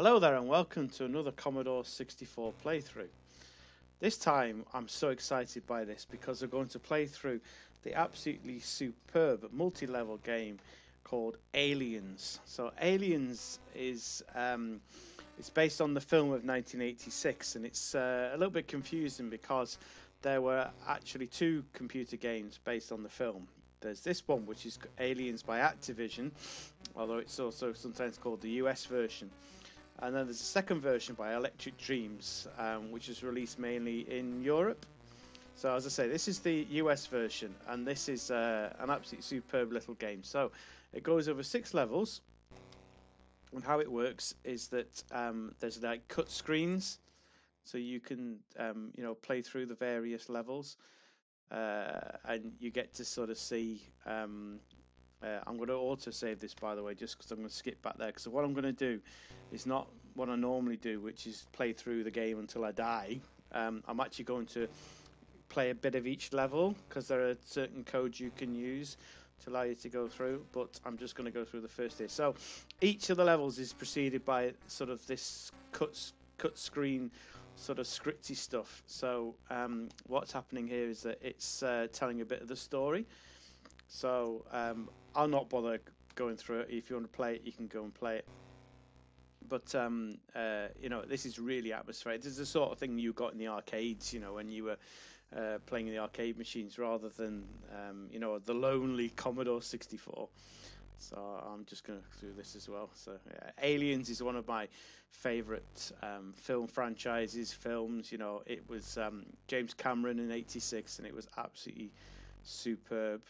Hello there and welcome to another Commodore 64 playthrough. This time I'm so excited by this because we're going to play through the absolutely superb multi-level game called Aliens. So Aliens is it's based on the film of 1986 and it's a little bit confusing because there were actually two computer games based on the film. There's this one which is Aliens by Activision, although it's also sometimes called the US version. And then there's a second version by Electric Dreams, which is released mainly in Europe. So as I say, this is the US version, and this is an absolutely superb little game. So it goes over 6 levels, and how it works is that there's like cut screens, so you can play through the various levels, and you get to sort of see. I'm going to auto save this, by the way, just because I'm going to skip back there. Because what I'm going to do is not what I normally do, which is play through the game until I die. I'm actually going to play a bit of each level because there are certain codes you can use to allow you to go through. But I'm just going to go through the first here. So each of the levels is preceded by sort of this cut screen sort of scripty stuff. So what's happening here is that it's telling a bit of the story. So I'll not bother going through it. If you want to play it, you can go and play it. But this is really atmospheric. This is the sort of thing you got in the arcades, when you were playing in the arcade machines, rather than the lonely Commodore 64. So I'm just going to do this as well. So Aliens is one of my favourite film franchises. Films, it was James Cameron in '86, and it was absolutely superb.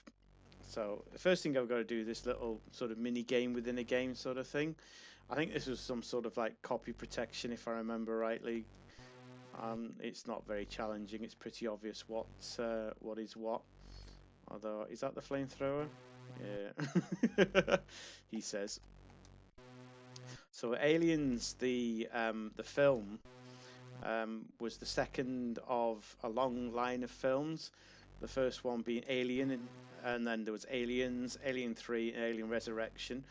So the first thing I've got to do is this little sort of mini game within a game sort of thing. I think this was some sort of like copy protection, if I remember rightly. It's not very challenging. It's pretty obvious what is what. Although, is that the flamethrower? Yeah, he says. So Aliens, the film, was the second of a long line of films. The first one being Alien, and then there was Aliens, Alien 3, and Alien Resurrection.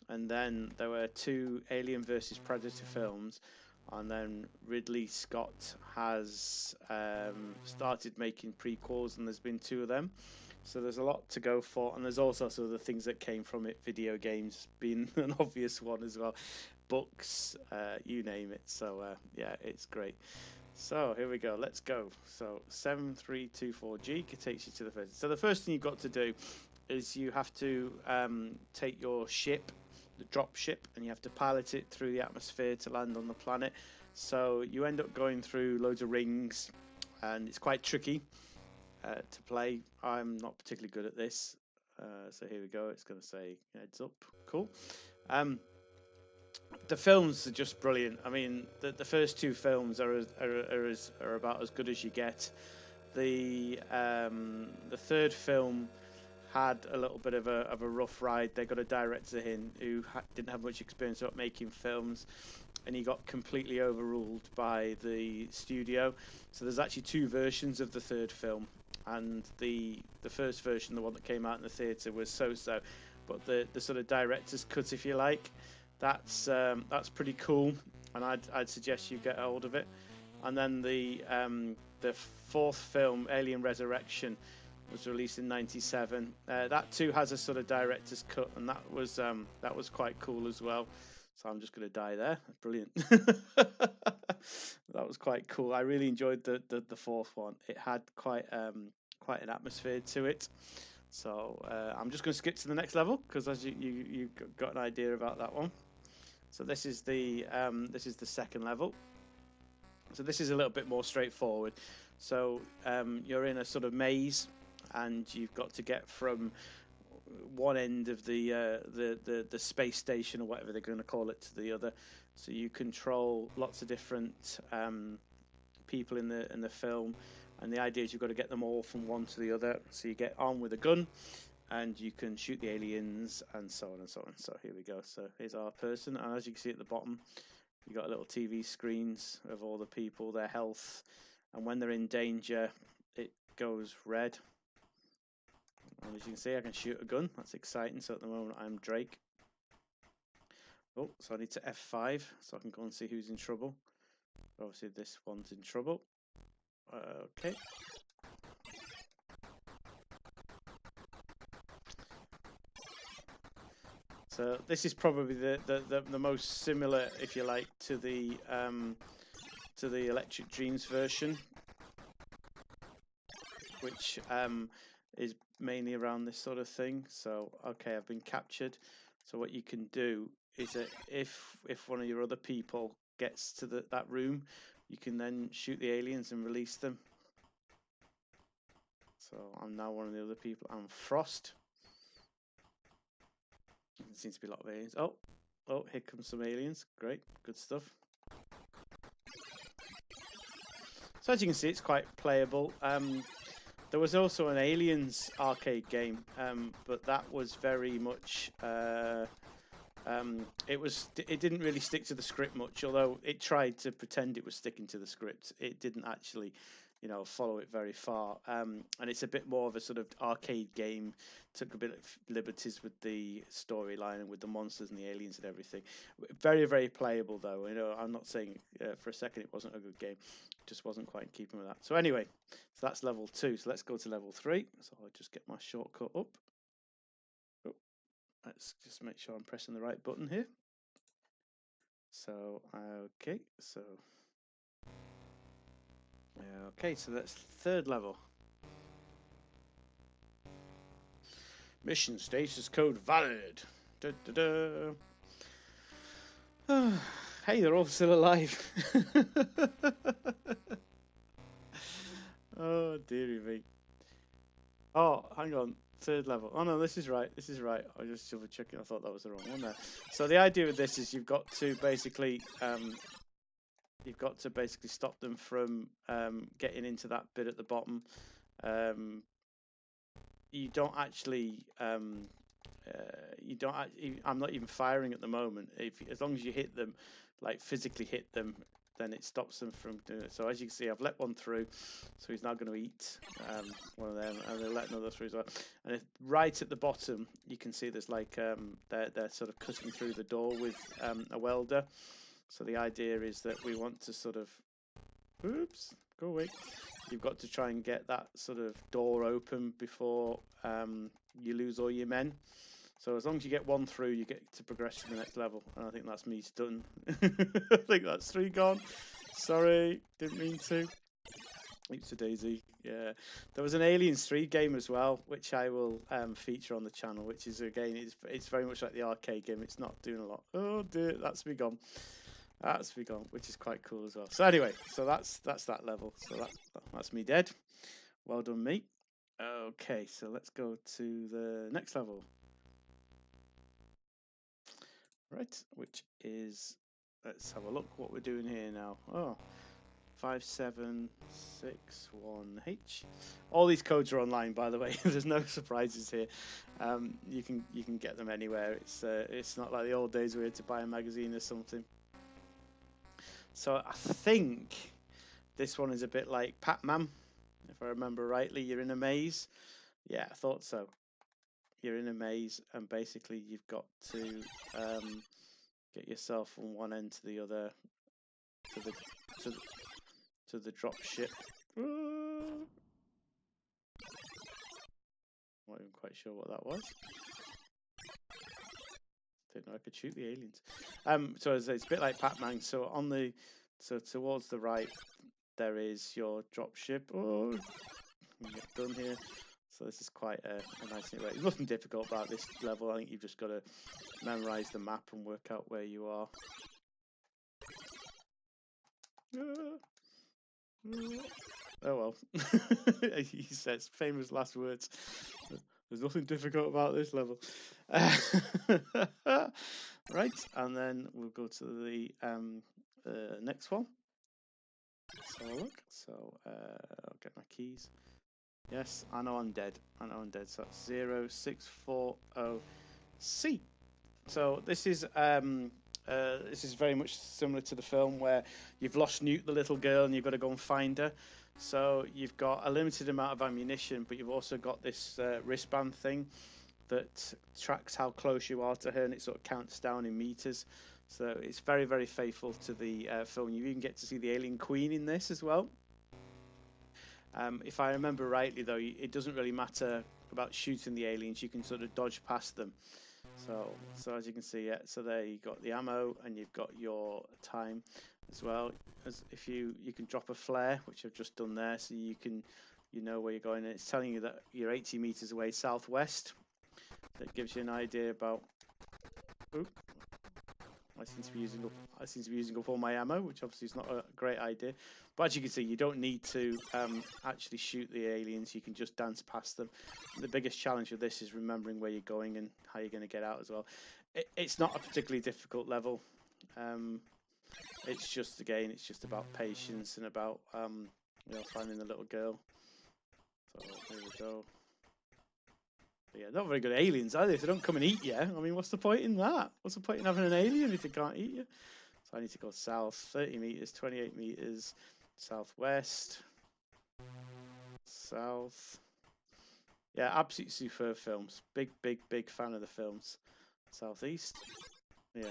And then there were 2 Alien versus Predator films. And then Ridley Scott has started making prequels, and there's been 2 of them. So there's a lot to go for. And there's also sort of the things that came from it, video games being an obvious one as well. Books, you name it. So, yeah, it's great. So here we go. Let's go. So 7324G takes you to the first. So the first thing you've got to do is you have to take your ship, the drop ship, and you have to pilot it through the atmosphere to land on the planet. So you end up going through loads of rings, and it's quite tricky to play. I'm not particularly good at this. So here we go. It's going to say heads up. Cool. The films are just brilliant. I mean, the first 2 films are about as good as you get. The third film had a little bit of a rough ride. They got a director in who didn't have much experience about making films, and he got completely overruled by the studio. So there's actually 2 versions of the third film, and the first version, the one that came out in the theatre, was so-so. But the sort of director's cut, if you like, that's pretty cool, and I'd suggest you get a hold of it. And then the 4th film, Alien Resurrection, was released in '97. That too has a sort of director's cut, and that was quite cool as well. So I'm just going to die there. Brilliant. That was quite cool. I really enjoyed the 4th one. It had quite an atmosphere to it. So I'm just going to skip to the next level because as you got an idea about that one. So this is the second level. So this is a little bit more straightforward. So you're in a sort of maze, and you've got to get from one end of the space station, or whatever they're going to call it, to the other. So you control lots of different people in the film, and the idea is you've got to get them all from one to the other. So you get on with a gun, and you can shoot the aliens, and so on and so on. So here we go. So here's our person, and as you can see at the bottom, you got little TV screens of all the people, their health, and when they're in danger, it goes red. And as you can see, I can shoot a gun. That's exciting. So at the moment, I'm Drake. Oh, so I need to F5 so I can go and see who's in trouble. Obviously, this one's in trouble. Okay. So this is probably the most similar, if you like, to the Electric Dreams version, which is mainly around this sort of thing. So okay, I've been captured. So what you can do is that if one of your other people gets to that room, you can then shoot the aliens and release them. So I'm now one of the other people. I'm Frost. There seems to be a lot of aliens. Oh, here comes some aliens. Great, good stuff. So as you can see, it's quite playable. There was also an Aliens arcade game, but that was very much it didn't really stick to the script much, although it tried to pretend it was sticking to the script. It didn't actually, follow it very far. And it's a bit more of a sort of arcade game. Took a bit of liberties with the storyline and with the monsters and the aliens and everything. Very, very playable though. I'm not saying for a second it wasn't a good game. Just wasn't quite in keeping with that. So anyway, so that's level 2. So let's go to level 3. So I'll just get my shortcut up. Oh, let's just make sure I'm pressing the right button here. So okay, so that's third level. Mission status code valid. Da, da, da. Oh, hey, they're all still alive. Oh, dearie me. Oh, hang on. Third level. Oh no, this is right. This is right. I was just double checking. I thought that was the wrong one there. So the idea with this is you've got to basically stop them from getting into that bit at the bottom. You don't actually I'm not even firing at the moment. As long as you hit them, like physically hit them, then it stops them from doing it. So as you can see, I've let one through, so he's now going to eat one of them, and they'll let another through as well. And right at the bottom, you can see there's like they're sort of cutting through the door with a welder. So the idea is that we want to sort of, oops, go away. You've got to try and get that sort of door open before you lose all your men. So as long as you get one through, you get to progress to the next level. And I think that's me done. I think that's 3 gone. Sorry, didn't mean to. Oops a daisy. Yeah, there was an Aliens 3 game as well, which I will feature on the channel. Which is again, it's very much like the arcade game. It's not doing a lot. Oh dear, that's me gone. That's me gone, which is quite cool as well. So anyway, so that's that level. So that's me dead. Well done, me. Okay, so let's go to the next level. Right, which is, let's have a look what we're doing here now. Oh, 5761H. All these codes are online, by the way. There's no surprises here. You can get them anywhere. It's not like the old days where you had to buy a magazine or something. So I think this one is a bit like Pac-Man, if I remember rightly. You're in a maze. Yeah, I thought so. You're in a maze, and basically you've got to get yourself from one end to the other, to the drop ship. Not even quite sure what that was. Didn't know I could shoot the aliens. So it's a bit like Pac-Man. So towards the right, there is your drop ship. Oh, you get done here. So this is quite a nice thing. There's nothing difficult about this level. I think you've just got to memorize the map and work out where you are. Oh well. He says famous last words. There's nothing difficult about this level. Right, and then we'll go to the next one. Let's have a look. So I'll get my keys. Yes, I know I'm dead. So that's 0640C. So this is very much similar to the film where you've lost Newt, the little girl, and you've got to go and find her. So you've got a limited amount of ammunition, but you've also got this wristband thing, that tracks how close you are to her, and it sort of counts down in meters. So it's very, very faithful to the film. You even get to see the alien queen in this as well. If I remember rightly, though, it doesn't really matter about shooting the aliens. You can sort of dodge past them. So as you can see, yeah. So there you got the ammo, and you've got your time as well. As if you can drop a flare, which I've just done there, so you know where you're going. And it's telling you that you're 80 meters away southwest. So it gives you an idea about. Oops. I seem to be using up all my ammo, which obviously is not a great idea. But as you can see, you don't need to actually shoot the aliens. You can just dance past them. The biggest challenge with this is remembering where you're going and how you're going to get out as well. It's not a particularly difficult level. It's just, again, it's just about patience and about finding the little girl. So here we go. But yeah, not very good aliens either. If they don't come and eat you, I mean, what's the point in that? What's the point in having an alien if they can't eat you? So I need to go south, 30 meters, 28 meters, southwest, south. Yeah, absolutely superb films. Big, big, big fan of the films. Southeast. Yeah.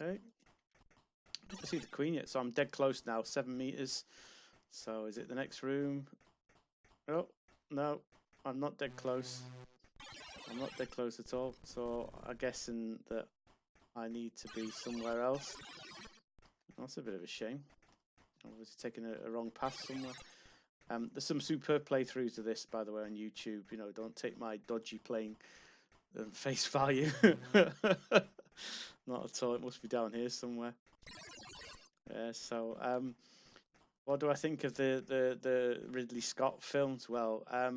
Okay. I don't see the queen yet, so I'm dead close now. 7 meters. So is it the next room? Oh, no, I'm not dead close. I'm not dead close at all. So I'm guessing that I need to be somewhere else. That's a bit of a shame. I was taking a wrong path somewhere. There's some superb playthroughs of this, by the way, on YouTube. You know, don't take my dodgy playing face value. Not at all. It must be down here somewhere. Yeah. So, what do I think of the Ridley Scott films? Well, I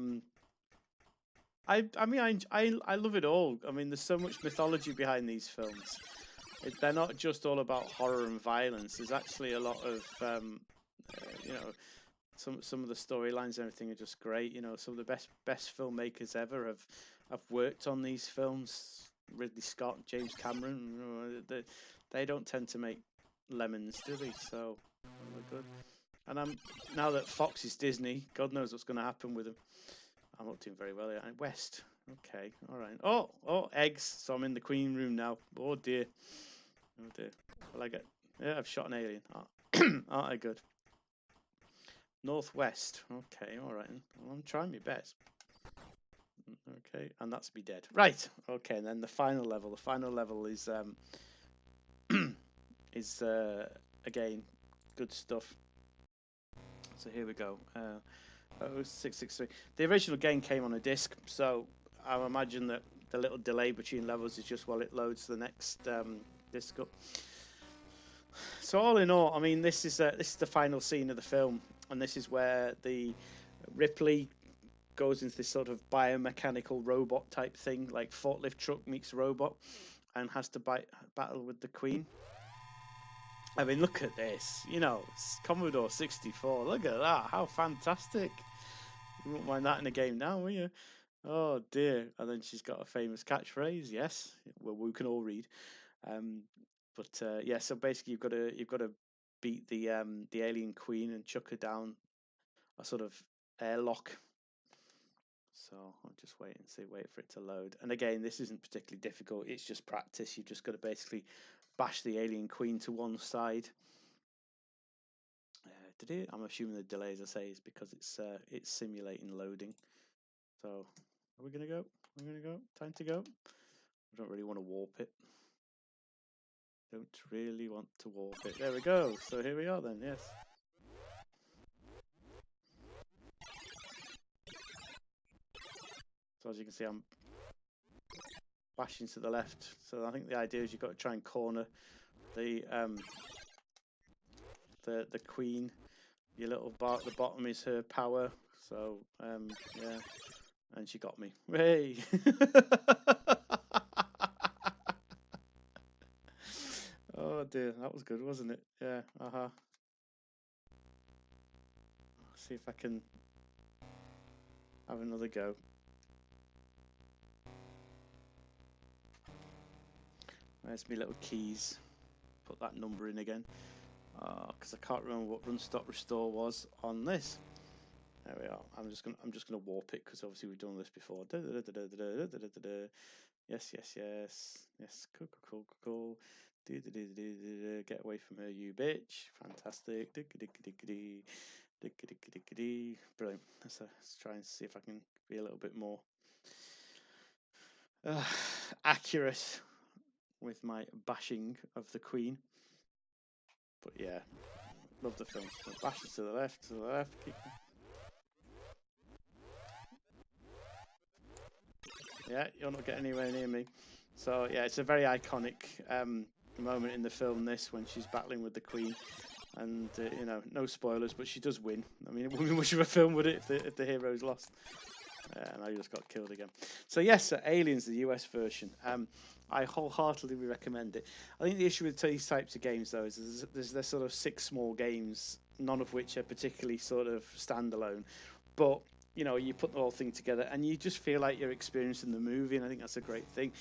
mean, I love it all. I mean, there's so much mythology behind these films. They're not just all about horror and violence. There's actually a lot of, you know, some of the storylines and everything are just great. You know, some of the best filmmakers ever have worked on these films. Ridley Scott, James Cameron. You know, they don't tend to make lemons, do they? So they're good. And now that Fox is Disney, God knows what's going to happen with them. I'm not doing very well here. West. Okay, all right. Oh, eggs. So I'm in the Queen room now. Oh dear. Oh dear. Well, yeah, I've shot an alien. Aren't I good? Northwest. Okay, all right. Well, I'm trying my best. Okay, and that's me dead. Right. Okay, and then the final level. The final level is is again good stuff. So here we go. 663. The original game came on a disc, so I imagine that the little delay between levels is just while it loads the next disc up. So all in all, I mean, this is the final scene of the film, and this is where the Ripley goes into this sort of biomechanical robot type thing, like forklift truck meets robot, and has to battle with the Queen. I mean, look at this. You know, Commodore 64. Look at that. How fantastic. You won't mind that in a game now, will you? Oh dear. And then she's got a famous catchphrase. Yes. Well, we can all read. Yeah. So basically, you've got to beat the alien queen and chuck her down a sort of airlock. So I'll just wait for it to load. And again, this isn't particularly difficult. It's just practice. You've just got to basically bash the alien queen to one side. I'm assuming the delay, as I say, is because it's simulating loading. So are we gonna go? Time to go. I don't really want to warp it. Don't really want to warp it. There we go. So here we are then. Yes. So as you can see, I'm bashing to the left. So I think the idea is you've got to try and corner the queen. Your little bar at the bottom is her power. So yeah, and she got me. Hey. Oh dear, that was good, wasn't it? Yeah. See if I can have another go. There's my little keys. Put that number in again. Because I can't remember what run, stop, restore was on this. There we are. I'm just gonna warp it because obviously we've done this before. Yes, yes, yes, yes. Cool, cool, cool, cool. Get away from her, you bitch. Fantastic. Brilliant. Let's try and see if I can be a little bit more accurate with my bashing of the Queen. But yeah, love the film. So bashes to the left, to the left. Yeah, you're not getting anywhere near me. So yeah, it's a very iconic moment in the film. This when she's battling with the Queen, and you know, no spoilers, but she does win. I mean, it wouldn't be much of a film, would it, if the hero's lost? And I just got killed again. So yes, Aliens, the US version. I wholeheartedly recommend it. I think the issue with these types of games, though, is there's sort of 6 small games, none of which are particularly sort of standalone. But you know, you put the whole thing together, and you just feel like you're experiencing the movie, and I think that's a great thing.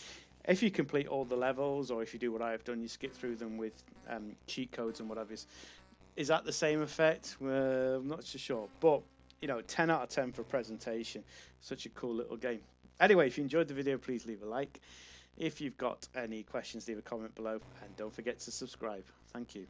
If you complete all the levels, or if you do what I've done, you skip through them with cheat codes and whatever. Is that the same effect? I'm not so sure, but you know, 10 out of 10 for presentation. Such a cool little game. Anyway, if you enjoyed the video, please leave a like. If you've got any questions, leave a comment below, and don't forget to subscribe. Thank you.